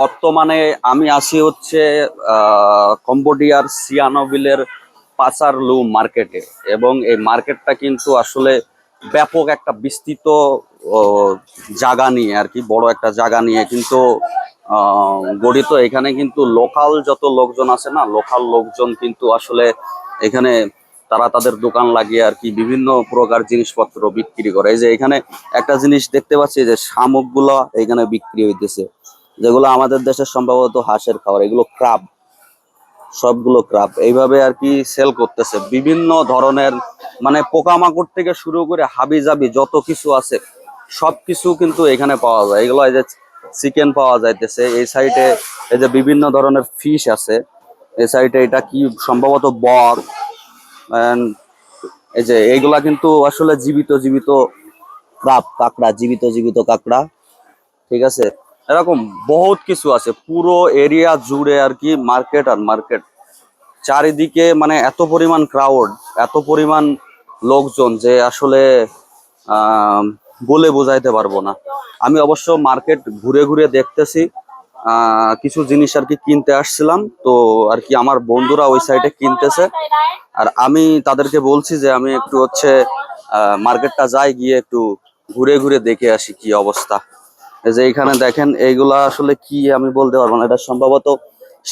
বর্তমানে আমি আছি হচ্ছে কম্বোডিয়ার সিয়ানোভিলের পাসারলু মার্কেটে। এবং এই মার্কেটটা কিন্তু আসলে ব্যাপক একটা বিস্তৃত ও, জায়গা নিয়ে আর কি, বড় একটা জায়গা নিয়ে কিন্তু গঠিত। এখানে কিন্তু লোকাল যত লোকজন আছে না, লোকাল লোকজন কিন্তু আসলে এখানে তারা তাদের দোকান লাগিয়ে আর কি বিভিন্ন প্রকার জিনিসপত্র বিক্রি করে। এই যে এখানে একটা জিনিস দেখতে পাচ্ছি যে শামুকগুলো এখানে বিক্রি হইতেছে, যেগুলো আমাদের দেশের সম্ভবত হাঁসের খাবার। এগুলো ক্রাব, সবগুলো ক্রাব এইভাবে আর কি সেল করতেছে। বিভিন্ন ধরনের মানে পোকামাকড় থেকে শুরু করে হাবি জাবি যত কিছু আছে সবকিছু কিন্তু এখানে পাওয়া যায়। এগুলো এই যে চিকেন পাওয়া যাইতেছে, এই সাইডে এই যে বিভিন্ন ধরনের ফিশ আছে, এই সাইডে এটা কি সম্ভবত বক। and এই যে এইগুলা কিন্তু আসলে জীবিত জীবিত ক্রাব, কাঁকড়া, জীবিত জীবিত কাঁকড়া। ঠিক আছে, এরকম বহুত কিছু আছে পুরো এরিয়া জুড়ে আর কি, মার্কেট আর মার্কেট। চারিদিকে মানে এত পরিমাণ ক্রাউড, এত পরিমাণ লোকজন যে আসলে আহ বলে বোঝাইতে পারবো না। আমি অবশ্য মার্কেট ঘুরে ঘুরে দেখতেছি, কিছু জিনিস আর কি কিনতে আসছিলাম, তো আর কি আমার বন্ধুরা ওই সাইডে কিনতেছে। আর আমি তাদেরকে বলছি যে আমি একটু হচ্ছে মার্কেটটা যাই, গিয়ে একটু ঘুরে ঘুরে দেখে আসি কি অবস্থা। এই যে এখানে দেখেন, এইগুলা আসলে কি আমি বলতে পারবো না, এটা সম্ভবত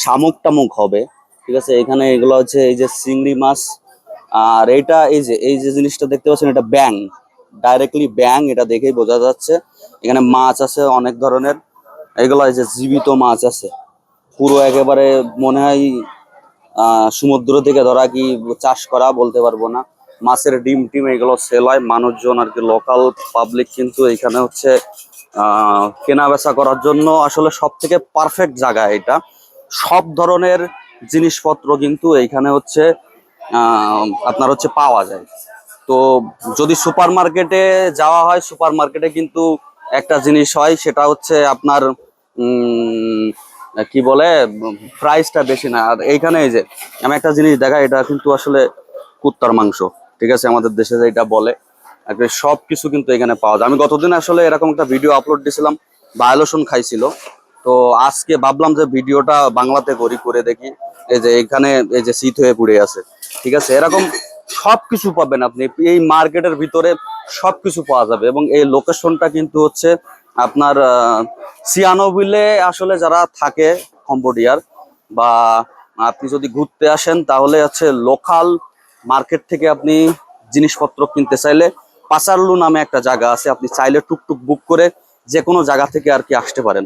শামুক টামুক হবে। ঠিক আছে, এখানে এগুলো হচ্ছে এই যে চিংড়ি মাছ। আর এইটা এই যে জিনিসটা দেখতে পাচ্ছেন, এটা ব্যাং, ডাইরেক্টলি ব্যাং, এটা দেখেই বোঝা যাচ্ছে। এখানে মাছ আছে অনেক ধরনের, এগুলো এই যে জীবিত মাছ আছে পুরো একেবারে, মনে হয় সমুদ্র থেকে ধরা, কি চাষ করা বলতে পারবো না। মাছের ডিম টিম এগুলো সেল হয়, মানুষজন আর কি লোকাল পাবলিক কিন্তু এখানে হচ্ছে কেনা বেচা করার জন্য আসলে সব থেকে পারফেক্ট জায়গা এটা। সব ধরনের জিনিসপত্র কিন্তু এইখানে হচ্ছে আপনার হচ্ছে পাওয়া যায়। তো যদি সুপার মার্কেটে যাওয়া হয়, সুপার মার্কেটে কিন্তু একটা জিনিস হয়, সেটা হচ্ছে আপনার কি বলে, প্রাইসটা বেশি না। আর এইখানে এই যে আমি একটা জিনিস দেখাই, এটা কিন্তু আসলে কুত্তার মাংস। ঠিক আছে, আমাদের দেশে যেটা বলে আর কি, সব কিছু কিন্তু এখানে পাওয়া যায়। আমি গতদিন আসলে এরকম একটা ভিডিও আপলোড দিয়েছিলাম, ভায়োলেশন খাইছিল। তো আজকে ভাবলাম যে ভিডিওটা বাংলাতে করে দেখি। এই যে এখানে এই যে শীত হয়ে পড়ে আছে। ঠিক আছে, এরকম সবকিছু পাবেন আপনি এই মার্কেটের ভিতরে, সবকিছু পাওয়া যাবে। এবং এই লোকেশনটা কিন্তু হচ্ছে আপনার সিয়ানোভিলে। আসলে যারা থাকে কম্বোডিয়ার, বা আপনি যদি ঘুরতে আসেন, তাহলে হচ্ছে লোকাল মার্কেট থেকে আপনি জিনিসপত্র কিনতে চাইলে পাসারলু নামে একটা জায়গা আছে, আপনি চাইলে টুকটুক বুক করে যে কোনো জায়গা থেকে আর কি আসতে পারেন।